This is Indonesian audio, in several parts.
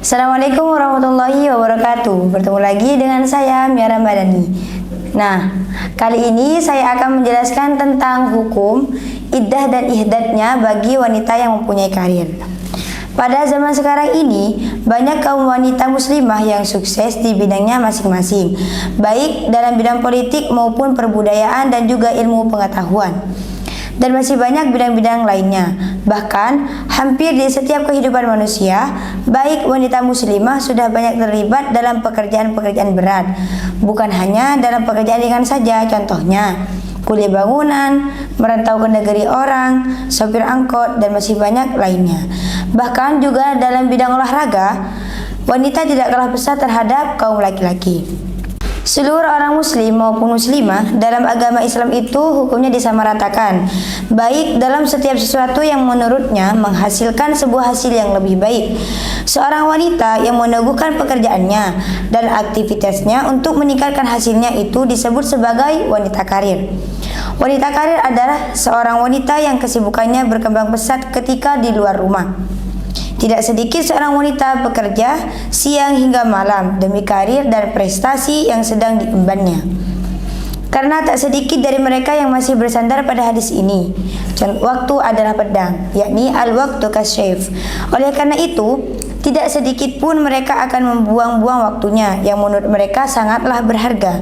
Assalamualaikum warahmatullahi wabarakatuh. Bertemu lagi dengan saya Miara Madani. Nah, kali ini saya akan menjelaskan tentang hukum iddah dan ihdadnya bagi wanita yang mempunyai karir. Pada zaman sekarang ini, banyak kaum wanita muslimah yang sukses di bidangnya masing-masing, baik dalam bidang politik maupun perbudayaan dan juga ilmu pengetahuan. Dan masih banyak bidang-bidang lainnya. Bahkan hampir di setiap kehidupan manusia, baik wanita muslimah sudah banyak terlibat dalam pekerjaan-pekerjaan berat, bukan hanya dalam pekerjaan ringan saja. Contohnya kuliah bangunan, merantau ke negeri orang, sopir angkot, dan masih banyak lainnya. Bahkan juga dalam bidang olahraga, wanita tidak kalah besar terhadap kaum laki-laki. Seluruh orang muslim maupun muslimah dalam agama Islam itu hukumnya disamaratakan, baik dalam setiap sesuatu yang menurutnya menghasilkan sebuah hasil yang lebih baik. Seorang wanita yang meneguhkan pekerjaannya dan aktivitasnya untuk meningkatkan hasilnya itu disebut sebagai wanita karir. Wanita karir adalah seorang wanita yang kesibukannya berkembang pesat ketika di luar rumah. Tidak sedikit seorang wanita bekerja siang hingga malam demi karir dan prestasi yang sedang diembannya. Karena tak sedikit dari mereka yang masih bersandar pada hadis ini, waktu adalah pedang, yakni al-waqtu kasyaf. Oleh karena itu, tidak sedikit pun mereka akan membuang-buang waktunya yang menurut mereka sangatlah berharga.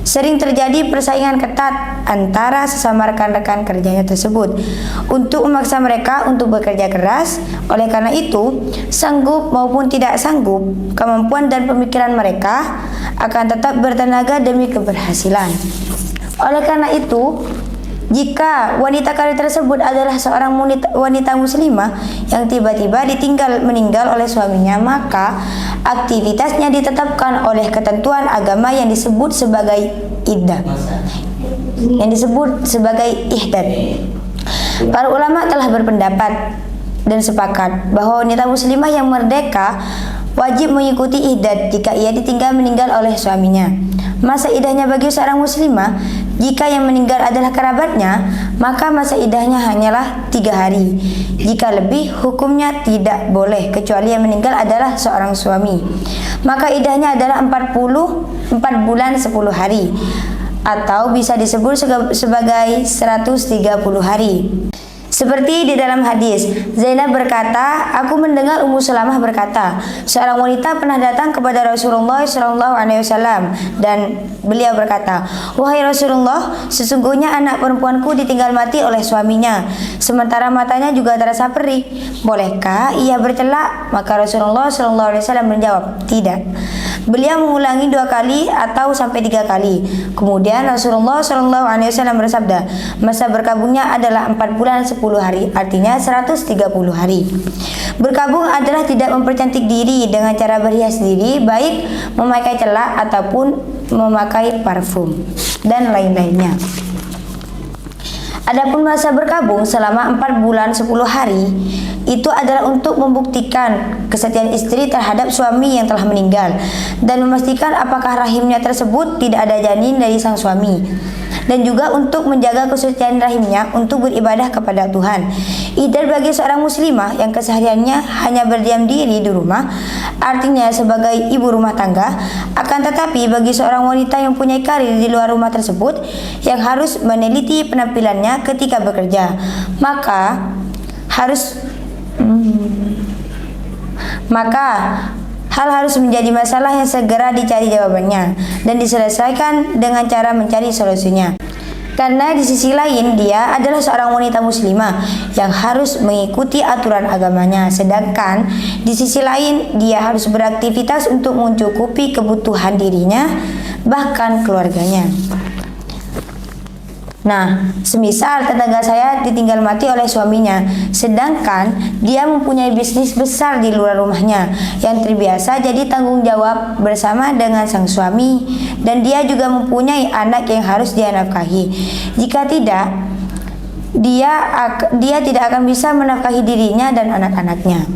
Sering terjadi persaingan ketat antara sesama rekan-rekan kerjanya tersebut untuk memaksa mereka untuk bekerja keras. Oleh karena itu, sanggup maupun tidak sanggup, kemampuan dan pemikiran mereka akan tetap bertenaga demi keberhasilan. Oleh karena itu, jika wanita karir tersebut adalah seorang wanita muslimah yang tiba-tiba meninggal oleh suaminya, maka aktivitasnya ditetapkan oleh ketentuan agama yang disebut sebagai iddah, yang disebut sebagai ihdad. Para ulama telah berpendapat dan sepakat bahwa wanita muslimah yang merdeka wajib mengikuti ihdad jika ia ditinggal meninggal oleh suaminya. Masa iddahnya bagi seorang muslimah, jika yang meninggal adalah kerabatnya, maka masa iddahnya hanyalah 3 hari. Jika lebih, hukumnya tidak boleh kecuali yang meninggal adalah seorang suami. Maka iddahnya adalah 4 bulan 10 hari, atau bisa disebut sebagai 130 hari. Seperti di dalam hadis, Zainab berkata, aku mendengar Ummu Salamah berkata, seorang wanita pernah datang kepada Rasulullah SAW dan beliau berkata, wahai Rasulullah, sesungguhnya anak perempuanku ditinggal mati oleh suaminya, sementara matanya juga terasa perih. Bolehkah ia bercelak? Maka Rasulullah SAW menjawab, tidak. Beliau mengulangi 2 kali atau sampai 3 kali. Kemudian Rasulullah SAW bersabda, masa berkabungnya adalah 4 bulan 10 hari, artinya 130 hari. Berkabung adalah tidak mempercantik diri dengan cara berhias diri, baik memakai celak ataupun memakai parfum dan lain-lainnya. Adapun masa berkabung selama 4 bulan 10 hari itu adalah untuk membuktikan kesetiaan istri terhadap suami yang telah meninggal dan memastikan apakah rahimnya tersebut tidak ada janin dari sang suami, dan juga untuk menjaga kesucian rahimnya untuk beribadah kepada Tuhan. Iddah bagi seorang muslimah yang kesehariannya hanya berdiam diri di rumah, artinya sebagai ibu rumah tangga. Akan tetapi bagi seorang wanita yang punya karir di luar rumah tersebut, yang harus meneliti penampilannya ketika bekerja, maka hal harus menjadi masalah yang segera dicari jawabannya dan diselesaikan dengan cara mencari solusinya. Karena di sisi lain dia adalah seorang wanita muslimah yang harus mengikuti aturan agamanya, sedangkan di sisi lain dia harus beraktivitas untuk mencukupi kebutuhan dirinya bahkan keluarganya. Nah, semisal tetangga saya ditinggal mati oleh suaminya, sedangkan dia mempunyai bisnis besar di luar rumahnya yang terbiasa jadi tanggung jawab bersama dengan sang suami, dan dia juga mempunyai anak yang harus dia nafkahi. Jika tidak, dia tidak akan bisa menafkahi dirinya dan anak-anaknya.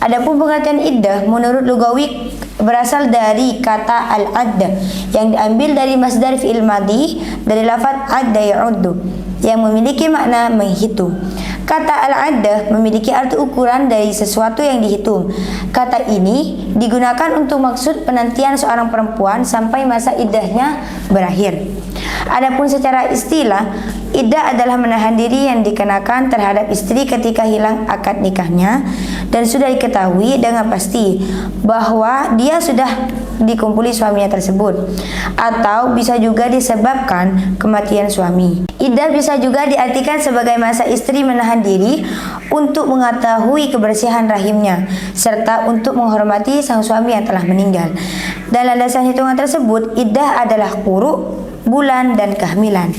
Adapun pengertian iddah menurut lugawi berasal dari kata al-adda yang diambil dari masdar fi'il madhi dari lafaz adda ya'uddu yang memiliki makna menghitung. Kata al-addah memiliki arti ukuran dari sesuatu yang dihitung. Kata ini digunakan untuk maksud penantian seorang perempuan sampai masa iddahnya berakhir. Adapun secara istilah, iddah adalah menahan diri yang dikenakan terhadap istri ketika hilang akad nikahnya dan sudah diketahui dengan pasti bahwa dia sudah dikumpuli suaminya tersebut, atau bisa juga disebabkan kematian suami. Iddah bisa juga diartikan sebagai masa istri menahan diri untuk mengetahui kebersihan rahimnya serta untuk menghormati sang suami yang telah meninggal. Dalam landasan hitungan tersebut, iddah adalah quru, bulan, dan kehamilan.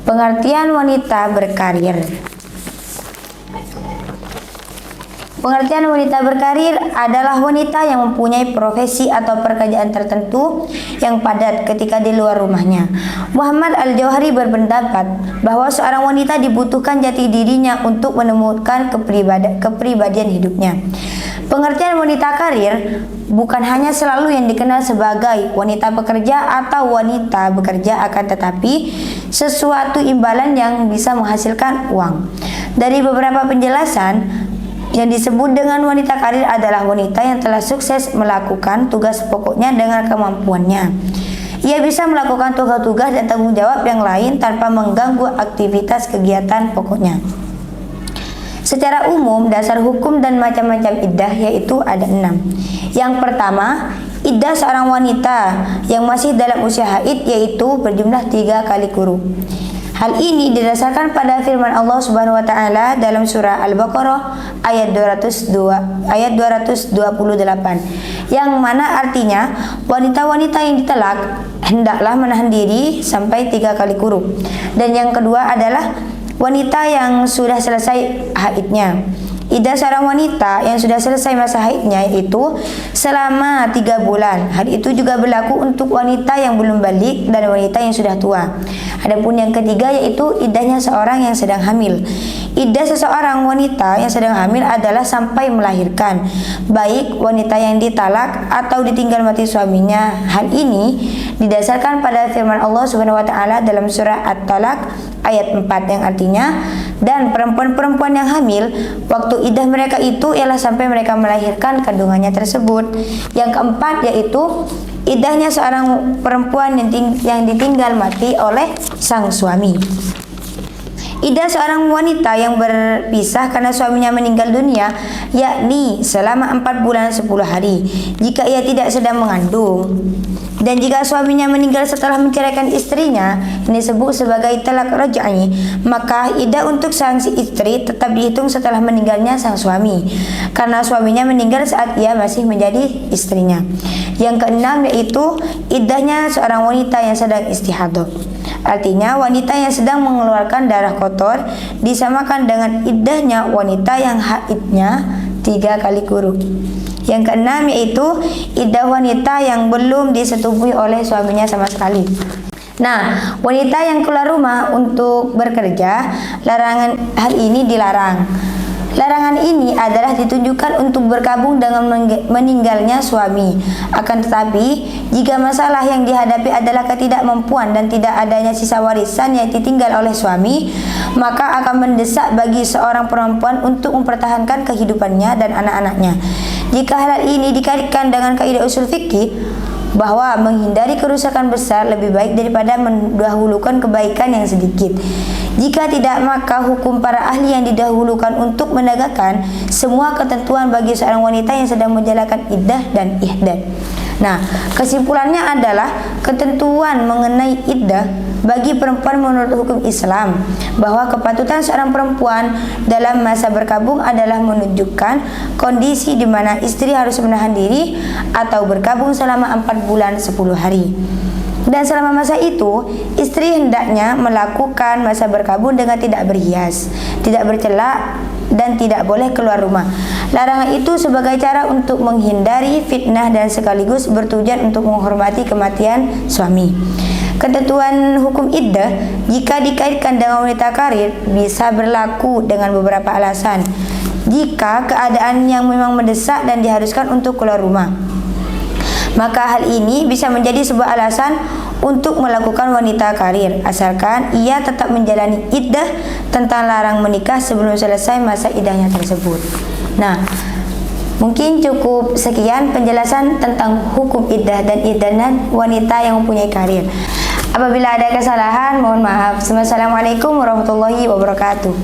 Pengertian wanita berkarir. Pengertian wanita berkarir adalah wanita yang mempunyai profesi atau pekerjaan tertentu yang padat ketika di luar rumahnya. Muhammad Al-Jauhari berpendapat bahwa seorang wanita dibutuhkan jati dirinya untuk menemukan kepribadian hidupnya. Pengertian wanita karir bukan hanya selalu yang dikenal sebagai wanita bekerja atau wanita bekerja, akan tetapi sesuatu imbalan yang bisa menghasilkan uang. Dari beberapa penjelasan, yang disebut dengan wanita karir adalah wanita yang telah sukses melakukan tugas pokoknya dengan kemampuannya. Ia bisa melakukan tugas-tugas dan tanggung jawab yang lain tanpa mengganggu aktivitas kegiatan pokoknya. Secara umum, dasar hukum dan macam-macam iddah yaitu ada 6. Yang pertama, iddah seorang wanita yang masih dalam usia haid yaitu berjumlah 3 kali kurung. Hal ini didasarkan pada firman Allah Subhanahu wa taala dalam surah Al-Baqarah ayat 228 yang mana artinya wanita-wanita yang ditelak hendaklah menahan diri sampai 3 kali kurung. Dan yang kedua adalah wanita yang sudah selesai haidnya. Iddah seorang wanita yang sudah selesai masa haidnya yaitu selama 3 bulan. Hal itu juga berlaku untuk wanita yang belum balik dan wanita yang sudah tua. Adapun yang ketiga yaitu iddahnya seorang yang sedang hamil. Iddah seseorang wanita yang sedang hamil adalah sampai melahirkan, baik wanita yang ditalak atau ditinggal mati suaminya. Hal ini didasarkan pada firman Allah Subhanahu wa taala dalam surah At-Talaq ayat 4 yang artinya, dan perempuan-perempuan yang hamil waktu iddah mereka itu ialah sampai mereka melahirkan kandungannya tersebut. Yang keempat yaitu iddahnya seorang perempuan yang ditinggal mati oleh sang suami. Iddah seorang wanita yang berpisah karena suaminya meninggal dunia yakni selama 4 bulan 10 hari jika ia tidak sedang mengandung. Dan jika suaminya meninggal setelah menceraikan istrinya, ini disebut sebagai talak raj'i, maka iddah untuk sang si istri tetap dihitung setelah meninggalnya sang suami, karena suaminya meninggal saat ia masih menjadi istrinya. Yang keenam yaitu iddahnya seorang wanita yang sedang istihadah. Artinya wanita yang sedang mengeluarkan darah kotor disamakan dengan iddahnya wanita yang haidnya 3 kali kurung. Yang keenam yaitu iddah wanita yang belum disetubui oleh suaminya sama sekali. Nah, wanita yang keluar rumah untuk bekerja, larangan hal ini dilarang. Larangan ini adalah ditunjukkan untuk berkabung dengan meninggalnya suami. Akan tetapi, jika masalah yang dihadapi adalah ketidakmampuan dan tidak adanya sisa warisan yang ditinggal oleh suami, maka akan mendesak bagi seorang perempuan untuk mempertahankan kehidupannya dan anak-anaknya. Jika hal ini dikaitkan dengan kaidah usul fikih bahwa menghindari kerusakan besar lebih baik daripada mendahulukan kebaikan yang sedikit. Jika tidak, maka hukum para ahli yang didahulukan untuk menegakkan semua ketentuan bagi seorang wanita yang sedang menjalankan iddah dan ihdad. Nah, kesimpulannya adalah ketentuan mengenai iddah bagi perempuan menurut hukum Islam bahwa kepatutan seorang perempuan dalam masa berkabung adalah menunjukkan kondisi di mana istri harus menahan diri atau berkabung selama 4 bulan 10 hari. Dan selama masa itu, istri hendaknya melakukan masa berkabung dengan tidak berhias, tidak bercelak, dan tidak boleh keluar rumah. Larangan itu sebagai cara untuk menghindari fitnah dan sekaligus bertujuan untuk menghormati kematian suami. Ketentuan hukum iddah jika dikaitkan dengan wanita karir bisa berlaku dengan beberapa alasan. Jika keadaan yang memang mendesak dan diharuskan untuk keluar rumah, maka hal ini bisa menjadi sebuah alasan untuk melakukan wanita karir, asalkan ia tetap menjalani iddah tentang larang menikah sebelum selesai masa iddahnya tersebut. Nah, mungkin cukup sekian penjelasan tentang hukum iddah dan iddanan wanita yang mempunyai karir. Apabila ada kesalahan, mohon maaf. Wassalamualaikum warahmatullahi wabarakatuh.